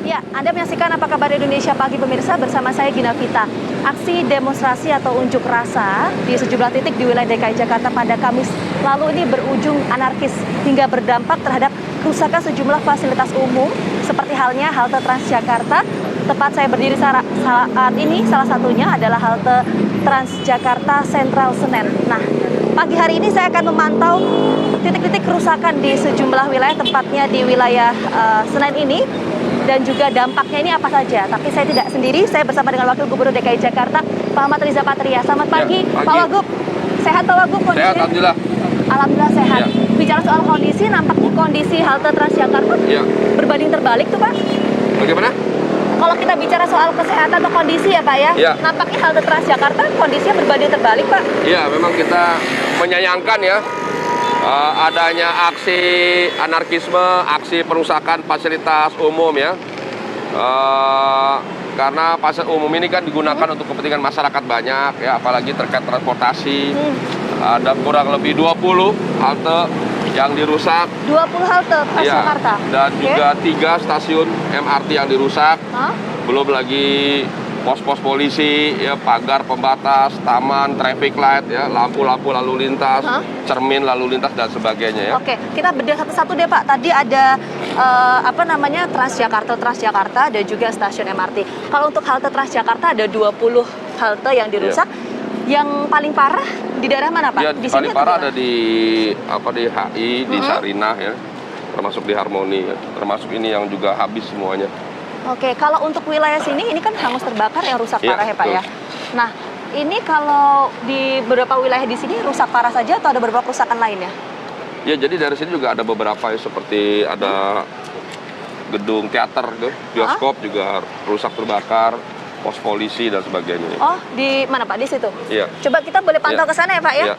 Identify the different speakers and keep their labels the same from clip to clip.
Speaker 1: Ya, Anda menyaksikan Apa Kabar Indonesia Pagi pemirsa bersama saya Gina Vita. Aksi demonstrasi atau unjuk rasa di sejumlah titik di wilayah DKI Jakarta pada Kamis lalu ini berujung anarkis hingga berdampak terhadap kerusakan sejumlah fasilitas umum seperti halnya halte Transjakarta. Tempat saya berdiri saat ini salah satunya adalah halte Transjakarta Sentral Senen. Nah, pagi hari ini saya akan memantau titik-titik kerusakan di sejumlah wilayah, tempatnya di wilayah Senen ini, dan juga dampaknya ini apa saja. Tapi saya tidak sendiri, saya bersama dengan Wakil Gubernur DKI Jakarta, Pak Ahmad Riza Patria. Selamat pagi, Pak Wagub. Sehat Pak Wagub kondisinya?
Speaker 2: Sehat, Alhamdulillah.
Speaker 1: Alhamdulillah sehat.
Speaker 2: Ya.
Speaker 1: Bicara soal kondisi, nampaknya kondisi halte Transjakarta berbanding terbalik tuh Pak.
Speaker 2: Bagaimana?
Speaker 1: Kalau kita bicara soal kesehatan atau kondisi ya Pak ya, nampaknya halte Transjakarta kondisinya berbanding terbalik Pak.
Speaker 2: Iya, memang kita menyayangkan ya adanya aksi anarkisme, aksi perusakan fasilitas umum ya. Karena fasilitas umum ini kan digunakan untuk kepentingan masyarakat banyak ya, apalagi terkait transportasi. Ada kurang lebih 20 halte yang dirusak.
Speaker 1: 20 halte Transjakarta.
Speaker 2: Ya, dan juga 3 stasiun MRT yang dirusak. Belum lagi pos-pos polisi, ya, pagar pembatas, taman, traffic light, ya, lampu-lampu lalu lintas, cermin lalu lintas dan sebagainya ya.
Speaker 1: Oke, kita bedah satu-satu deh Pak. Tadi ada Transjakarta dan juga stasiun MRT. Kalau untuk halte Transjakarta ada 20 halte yang dirusak. Yang paling parah di daerah mana Pak?
Speaker 2: Ya,
Speaker 1: di
Speaker 2: paling
Speaker 1: sini
Speaker 2: parah ada di HI, di Sarinah ya, termasuk di Harmoni ya, termasuk ini yang juga habis semuanya.
Speaker 1: Oke, kalau untuk wilayah sini ini kan hangus terbakar yang rusak parah ya Pak ya. Nah, ini kalau di beberapa wilayah di sini rusak parah saja atau ada beberapa kerusakan lainnya?
Speaker 2: Ya, jadi dari sini juga ada beberapa ya, seperti ada gedung teater, bioskop juga rusak terbakar, pos polisi dan sebagainya.
Speaker 1: Oh, di mana Pak? Di situ?
Speaker 2: Iya.
Speaker 1: Coba kita boleh pantau ke sana ya Pak ya?
Speaker 2: Iya.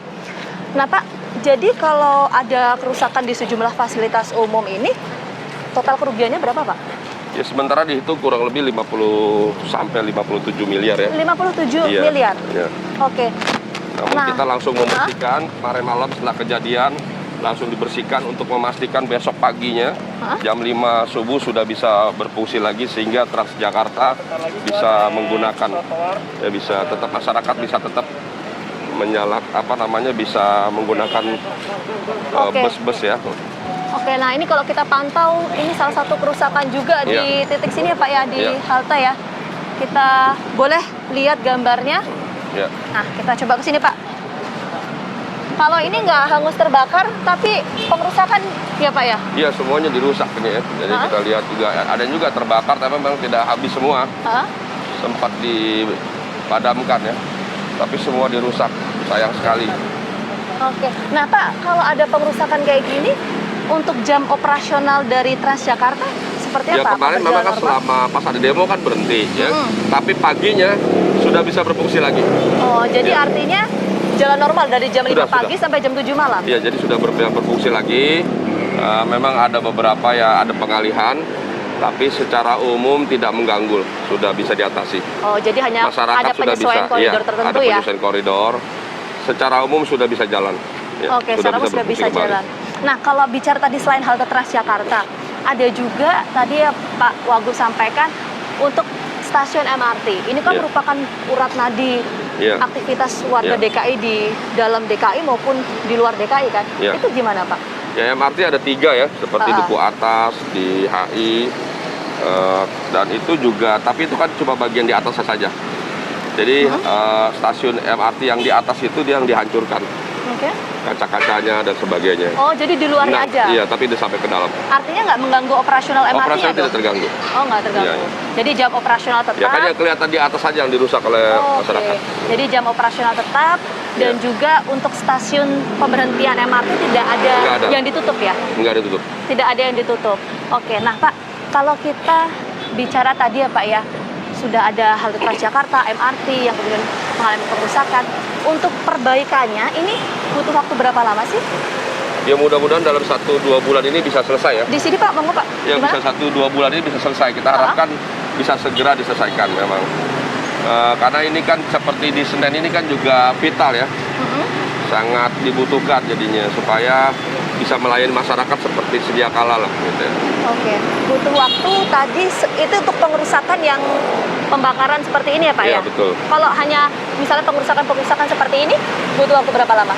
Speaker 1: Nah Pak, jadi kalau ada kerusakan di sejumlah fasilitas umum ini, total kerugiannya berapa Pak?
Speaker 2: Ya, sementara dihitung kurang lebih 50 sampai 57 miliar ya.
Speaker 1: 57 miliar?
Speaker 2: Iya.
Speaker 1: Oke.
Speaker 2: Namun kita langsung membersihkan, kemarin malam setelah kejadian, langsung dibersihkan untuk memastikan besok paginya jam 5 subuh sudah bisa berfungsi lagi sehingga Transjakarta bisa menggunakan ya, bisa tetap masyarakat bisa tetap bisa menggunakan bus-bus ya.
Speaker 1: Oke, nah ini kalau kita pantau ini salah satu kerusakan juga di titik sini ya Pak ya, di halte ya. Kita boleh lihat gambarnya. Nah, kita coba ke sini Pak. Kalau ini nggak hangus terbakar, tapi pengerusakan ya Pak ya? Iya,
Speaker 2: semuanya dirusak ini ya. Jadi kita lihat juga ada juga terbakar, tapi memang tidak habis semua. Sempat dipadamkan ya, tapi semua dirusak. Sayang sekali.
Speaker 1: Oke, nah Pak, kalau ada pengerusakan kayak gini, untuk jam operasional dari Transjakarta seperti apa?
Speaker 2: Ya kemarin memang kan selama pas ada demo kan berhenti ya, tapi paginya sudah bisa berfungsi lagi.
Speaker 1: Oh, jadi artinya jalan normal dari jam 5 pagi sampai jam 7 malam?
Speaker 2: Iya, jadi sudah berfungsi lagi. Memang ada beberapa ya, ada pengalihan, tapi secara umum tidak mengganggu, sudah bisa diatasi.
Speaker 1: Oh, jadi hanya
Speaker 2: masyarakat
Speaker 1: ada penyesuaian koridor tertentu
Speaker 2: ada penyesuaian koridor. Secara umum sudah bisa jalan.
Speaker 1: Ya, oke, secara umum sudah bisa jalan. Nah, kalau bicara tadi selain halte Transjakarta, ada juga tadi ya Pak Wagub sampaikan untuk stasiun MRT. Ini kan merupakan urat nadi aktivitas warga DKI di dalam DKI maupun di luar DKI kan? Itu gimana Pak?
Speaker 2: Ya, MRT ada 3 ya, seperti Duku Atas, di HI, dan itu juga, tapi itu kan cuma bagian di atasnya saja. Jadi stasiun MRT yang di atas itu dia yang dihancurkan, kaca-kacanya dan sebagainya.
Speaker 1: Oh, jadi di luarnya aja?
Speaker 2: Iya, tapi dia sampai ke dalam.
Speaker 1: Artinya nggak mengganggu operasional MRT-nya?
Speaker 2: Operasional tidak terganggu.
Speaker 1: Oh, nggak terganggu. Jadi jam operasional tetap?
Speaker 2: Ya kan yang kelihatan di atas saja yang dirusak oleh masyarakat.
Speaker 1: Jadi jam operasional tetap, dan juga untuk stasiun pemberhentian MRT tidak ada yang ditutup ya?
Speaker 2: Nggak ditutup.
Speaker 1: Tidak ada yang ditutup. Oke, nah Pak, kalau kita bicara tadi ya Pak ya, sudah ada halte Transjakarta, MRT yang kemudian mengalami kerusakan. Untuk perbaikannya ini butuh waktu berapa lama sih?
Speaker 2: Ya mudah-mudahan dalam 1-2 bulan ini bisa selesai ya.
Speaker 1: Di sini Pak, monggo Pak.
Speaker 2: Ya, bisa 1-2 bulan ini bisa selesai. Kita harapkan bisa segera diselesaikan memang. Karena ini kan seperti di Senen ini kan juga vital ya. Sangat dibutuhkan jadinya supaya bisa melayani masyarakat seperti sedia kala lah gitu ya.
Speaker 1: Oke, butuh waktu tadi itu untuk pengerusakan yang pembakaran seperti ini ya Pak
Speaker 2: Iya,
Speaker 1: ya?
Speaker 2: betul.
Speaker 1: Kalau hanya misalnya pengerusakan seperti ini, butuh waktu berapa lama?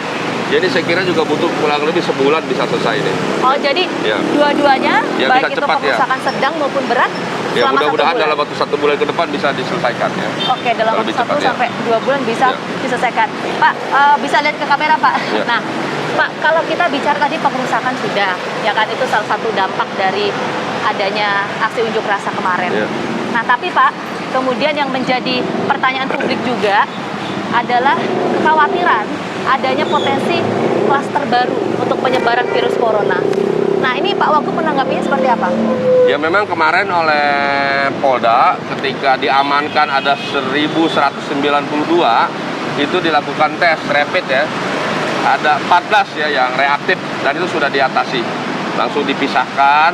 Speaker 2: Jadi saya kira juga butuh kurang lebih sebulan bisa selesai ini.
Speaker 1: Oh jadi
Speaker 2: Ya.
Speaker 1: dua-duanya,
Speaker 2: Ya,
Speaker 1: baik
Speaker 2: bisa
Speaker 1: itu
Speaker 2: cepat, ya.
Speaker 1: pengerusakan sedang maupun berat,
Speaker 2: Ya
Speaker 1: selama 1
Speaker 2: mudah-mudahan
Speaker 1: bulan?
Speaker 2: dalam waktu 1 bulan ke depan bisa diselesaikan ya.
Speaker 1: Oke, dalam waktu
Speaker 2: Lebih
Speaker 1: 1
Speaker 2: cepat, ya.
Speaker 1: sampai 2 bulan bisa
Speaker 2: Ya.
Speaker 1: diselesaikan. Pak, bisa lihat ke kamera Pak.
Speaker 2: Ya.
Speaker 1: Nah, Pak, kalau kita bicara tadi pengerusakan sudah, ya kan itu salah satu dampak dari adanya aksi unjuk rasa kemarin.
Speaker 2: Ya.
Speaker 1: Nah, tapi Pak, kemudian yang menjadi pertanyaan publik juga adalah kekhawatiran adanya potensi klaster baru untuk penyebaran virus corona. Nah, ini Pak Wagub menanggapinya seperti apa?
Speaker 2: Ya memang kemarin oleh Polda ketika diamankan ada 1192 itu dilakukan tes rapid ya. Ada 14 ya yang reaktif dan itu sudah diatasi. Langsung dipisahkan,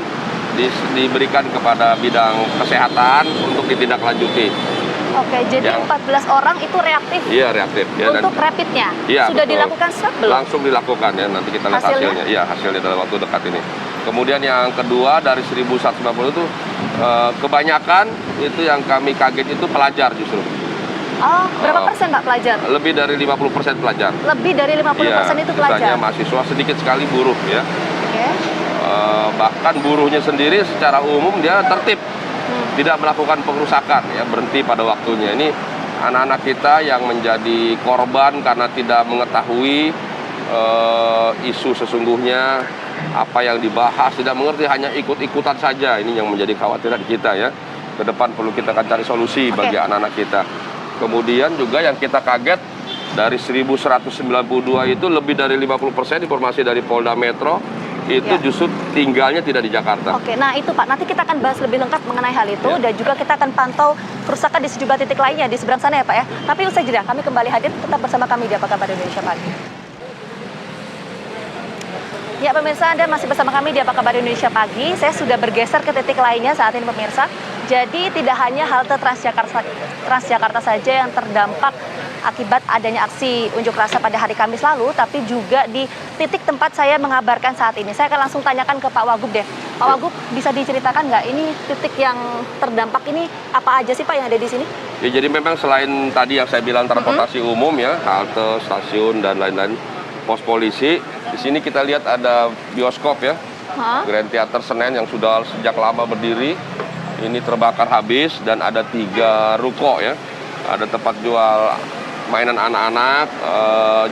Speaker 2: diberikan kepada bidang kesehatan untuk ditindaklanjuti.
Speaker 1: Oke, jadi
Speaker 2: Yang-
Speaker 1: 14 orang itu reaktif
Speaker 2: Iya reaktif ya.
Speaker 1: untuk rapidnya.
Speaker 2: Iya,
Speaker 1: Sudah
Speaker 2: betul.
Speaker 1: dilakukan swab belum?
Speaker 2: Langsung dilakukan ya, nanti kita lihat
Speaker 1: Hasilnya?
Speaker 2: hasilnya. Iya, hasilnya dalam waktu dekat ini. Kemudian yang kedua dari 1190 itu kebanyakan itu yang kami kaget itu pelajar justru.
Speaker 1: Oh, berapa persen Pak pelajar?
Speaker 2: Lebih dari 50% pelajar.
Speaker 1: Lebih dari 50% itu
Speaker 2: sisanya
Speaker 1: pelajar.
Speaker 2: mahasiswa, sedikit sekali buruh ya.
Speaker 1: Oke.
Speaker 2: Bahkan buruhnya sendiri secara umum dia tertib, tidak melakukan pengerusakan ya, berhenti pada waktunya. Ini anak-anak kita yang menjadi korban karena tidak mengetahui isu sesungguhnya, apa yang dibahas, tidak mengerti, hanya ikut-ikutan saja. Ini yang menjadi kekhawatiran kita ya. Ke depan perlu kita akan cari solusi
Speaker 1: Oke.
Speaker 2: bagi anak-anak kita. Kemudian juga yang kita kaget dari 1192 itu lebih dari 50% informasi dari Polda Metro itu
Speaker 1: Ya.
Speaker 2: justru tinggalnya tidak di Jakarta.
Speaker 1: Oke, nah itu Pak, nanti kita akan bahas lebih lengkap mengenai hal itu
Speaker 2: Ya.
Speaker 1: dan juga kita akan pantau kerusakan di sejumlah titik lainnya di seberang sana ya Pak ya. Tapi usai jeda, kami kembali hadir tetap bersama kami di Apa Kabar Indonesia Pagi. Ya pemirsa, Anda masih bersama kami di Apa Kabar Indonesia Pagi. Saya sudah bergeser ke titik lainnya saat ini pemirsa. Jadi tidak hanya halte Transjakarta saja yang terdampak akibat adanya aksi unjuk rasa pada hari Kamis lalu, tapi juga di titik tempat saya mengabarkan saat ini. Saya akan langsung tanyakan ke Pak Wagub deh. Pak Wagub, bisa diceritakan nggak ini titik yang terdampak ini apa aja sih Pak yang ada di sini?
Speaker 2: Ya, jadi memang selain tadi yang saya bilang transportasi umum ya, halte, stasiun dan lain-lain, pos polisi, di sini kita lihat ada bioskop ya, Grand Theater Senen yang sudah sejak lama berdiri. Ini terbakar habis dan ada 3 ruko ya. Ada tempat jual mainan anak-anak,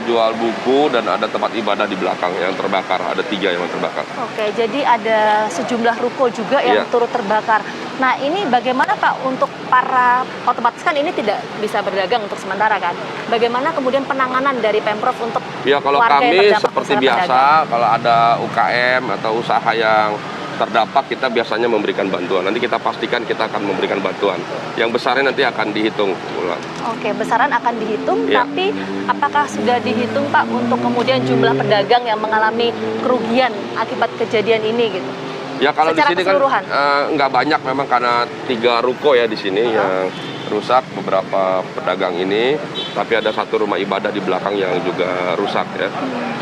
Speaker 2: jual buku, dan ada tempat ibadah di belakang yang terbakar. Ada 3 yang terbakar.
Speaker 1: Oke, jadi ada sejumlah ruko juga yang
Speaker 2: Iya.
Speaker 1: turut terbakar. Nah, ini bagaimana Pak untuk para, otomatis kan ini tidak bisa berdagang untuk sementara kan? Bagaimana kemudian penanganan dari Pemprov untuk
Speaker 2: Ya kalau
Speaker 1: warga yang
Speaker 2: kami
Speaker 1: terdampak,
Speaker 2: seperti
Speaker 1: misalnya
Speaker 2: biasa, kalau ada UKM atau usaha yang terdampak, kita biasanya memberikan bantuan. Nanti kita pastikan kita akan memberikan bantuan. Yang besarnya nanti akan dihitung ulang.
Speaker 1: Oke, besaran akan dihitung,
Speaker 2: Iya.
Speaker 1: tapi apakah sudah dihitung Pak untuk kemudian jumlah pedagang yang mengalami kerugian akibat kejadian ini gitu?
Speaker 2: Ya kalau di
Speaker 1: Secara
Speaker 2: sini kan
Speaker 1: keseluruhan?
Speaker 2: nggak banyak memang karena 3 ruko ya di sini yang rusak, beberapa pedagang ini, tapi ada 1 rumah ibadah di belakang yang juga rusak ya.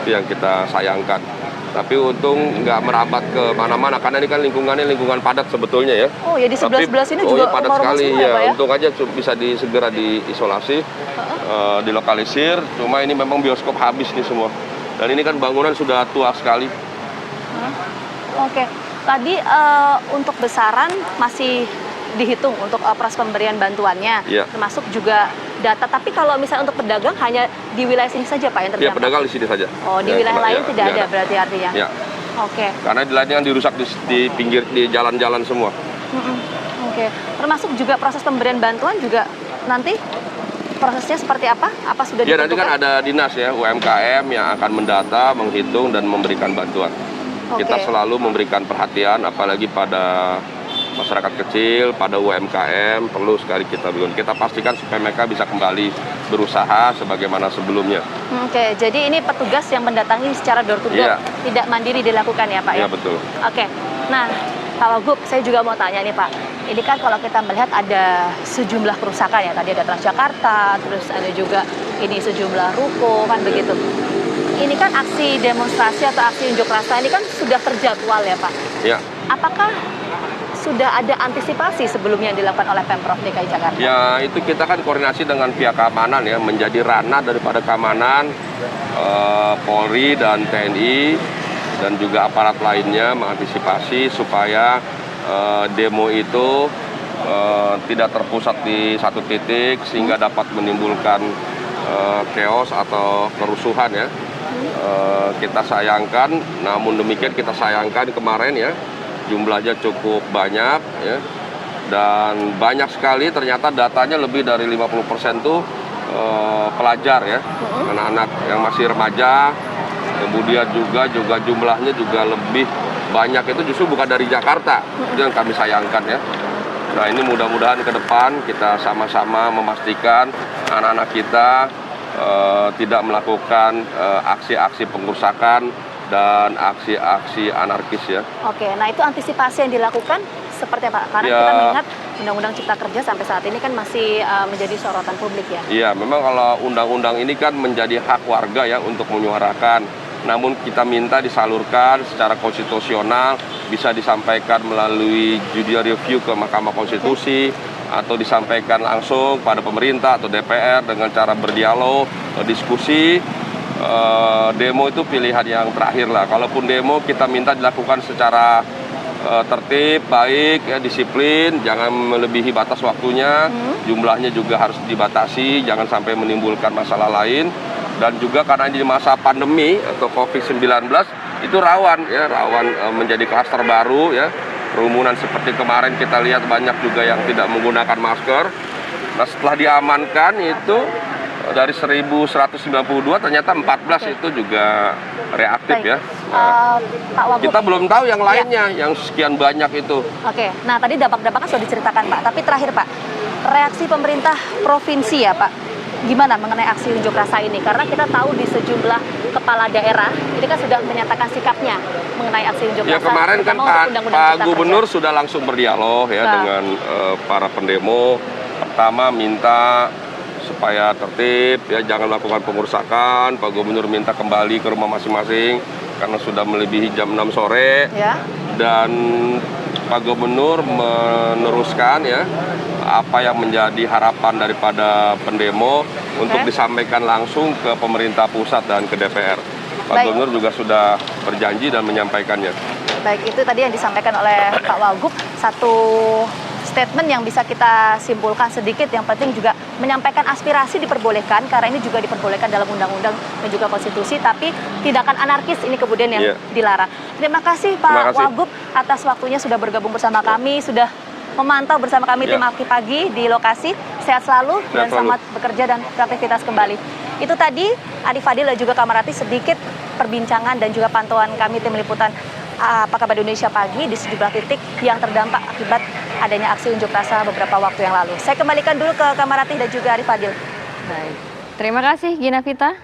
Speaker 2: Itu yang kita sayangkan. Tapi untung nggak merabat ke mana-mana karena ini kan lingkungan padat sebetulnya ya.
Speaker 1: Oh ya, di sebelah-sebelah sini
Speaker 2: oh,
Speaker 1: juga
Speaker 2: iya, padat
Speaker 1: rumah-rumah
Speaker 2: sekali
Speaker 1: semua ya Pak ya?
Speaker 2: Untung aja bisa segera diisolasi, dilokalisir. Cuma ini memang bioskop habis nih semua. Dan ini kan bangunan sudah tua sekali.
Speaker 1: Oke, tadi untuk besaran masih dihitung untuk proses pemberian bantuannya,
Speaker 2: Iya.
Speaker 1: termasuk juga data. Tapi kalau misalnya untuk pedagang hanya di wilayah sini saja Pak yang
Speaker 2: Ya
Speaker 1: terdampak?
Speaker 2: pedagang di sini saja.
Speaker 1: Oh, di
Speaker 2: Ya,
Speaker 1: wilayah lain
Speaker 2: ya,
Speaker 1: tidak
Speaker 2: ya,
Speaker 1: ada berarti artinya?
Speaker 2: Ya.
Speaker 1: Oke.
Speaker 2: Karena di lainnya kan dirusak di pinggir, di jalan-jalan semua.
Speaker 1: Oke, termasuk juga proses pemberian bantuan juga nanti prosesnya seperti apa? Apa sudah
Speaker 2: Ya nanti
Speaker 1: ditentukan?
Speaker 2: kan ada dinas ya, UMKM yang akan mendata, menghitung, dan memberikan bantuan.
Speaker 1: Oke.
Speaker 2: Kita selalu memberikan perhatian, apalagi pada masyarakat kecil, pada UMKM, perlu sekali kita pastikan supaya mereka bisa kembali berusaha sebagaimana sebelumnya.
Speaker 1: Oke, jadi ini petugas yang mendatangi secara door to door,
Speaker 2: Iya.
Speaker 1: tidak mandiri dilakukan ya Pak ya?
Speaker 2: Ya betul.
Speaker 1: Oke, nah Pak Wagub, saya juga mau tanya nih Pak. Ini kan kalau kita melihat ada sejumlah kerusakan ya, tadi ada Transjakarta, terus ada juga ini sejumlah ruko kan begitu. ini kan aksi demonstrasi atau aksi unjuk rasa ini kan sudah terjadwal ya Pak.
Speaker 2: Ya.
Speaker 1: Apakah sudah ada antisipasi sebelumnya yang dilakukan oleh Pemprov DKI Jakarta?
Speaker 2: Ya, itu kita kan koordinasi dengan pihak keamanan ya, menjadi ranah daripada keamanan Polri dan TNI dan juga aparat lainnya mengantisipasi supaya demo itu tidak terpusat di satu titik sehingga dapat menimbulkan chaos atau kerusuhan ya. Kita sayangkan, namun demikian kita sayangkan kemarin ya, jumlahnya cukup banyak ya, dan banyak sekali ternyata datanya lebih dari 50% tuh pelajar ya, anak-anak yang masih remaja, kemudian juga jumlahnya juga lebih banyak itu justru bukan dari Jakarta, itu yang kami sayangkan ya. Nah ini mudah-mudahan ke depan kita sama-sama memastikan anak-anak kita tidak melakukan aksi-aksi pengerusakan dan aksi-aksi anarkis ya.
Speaker 1: Oke, nah itu antisipasi yang dilakukan seperti apa? Karena kita mengingat Undang-Undang Cipta Kerja sampai saat ini kan masih menjadi sorotan publik ya.
Speaker 2: Iya, memang kalau undang-undang ini kan menjadi hak warga ya untuk menyuarakan. Namun kita minta disalurkan secara konstitusional, bisa disampaikan melalui judicial review ke Mahkamah Konstitusi, atau disampaikan langsung pada pemerintah atau DPR dengan cara berdialog, diskusi. Demo itu pilihan yang terakhir lah. Kalaupun demo kita minta dilakukan secara tertib, baik, ya, disiplin, jangan melebihi batas waktunya, jumlahnya juga harus dibatasi, jangan sampai menimbulkan masalah lain. Dan juga karena di masa pandemi atau COVID-19 itu rawan menjadi klaster baru ya. Kerumunan seperti kemarin kita lihat banyak juga yang tidak menggunakan masker. Nah setelah diamankan itu dari 1.192 ternyata 14 itu juga reaktif. Baik. Ya.
Speaker 1: Pak Wagub,
Speaker 2: kita belum tahu yang lainnya, yang sekian banyak itu.
Speaker 1: Oke, nah tadi dampak-dampaknya sudah diceritakan Pak, tapi terakhir Pak, reaksi pemerintah provinsi ya Pak, gimana mengenai aksi unjuk rasa ini? Karena kita tahu di sejumlah kepala daerah ini kan sudah menyatakan sikapnya mengenai aksi unjuk rasa.
Speaker 2: Ya kemarin kan Pak Gubernur sudah langsung berdialog ya dengan para pendemo. Pertama minta supaya tertib ya, jangan melakukan pengerusakan. Pak Gubernur minta kembali ke rumah masing-masing karena sudah melebihi jam 6 sore ya. Dan Pak Gubernur meneruskan ya apa yang menjadi harapan daripada pendemo untuk disampaikan langsung ke pemerintah pusat dan ke DPR. Pak Gubernur juga sudah berjanji dan menyampaikannya.
Speaker 1: Baik, itu tadi yang disampaikan oleh Pak Wagub, satu statement yang bisa kita simpulkan sedikit. Yang penting juga menyampaikan aspirasi diperbolehkan, karena ini juga diperbolehkan dalam undang-undang dan juga konstitusi, tapi tindakan anarkis ini kemudian yang dilarang. Terima kasih Pak Wagub atas waktunya sudah bergabung bersama kami, sudah memantau bersama kami tim Aki Pagi di lokasi. Sehat selalu dan selamat bekerja dan beraktivitas kembali. Itu tadi Arif Fadil dan juga Kamarati sedikit perbincangan dan juga pantauan kami tim liputan Apa Kabar Indonesia Pagi di sejumlah titik yang terdampak akibat adanya aksi unjuk rasa beberapa waktu yang lalu. Saya kembalikan dulu ke Kamarati dan juga Arif Fadil.
Speaker 3: Baik. Terima kasih Gina Vita.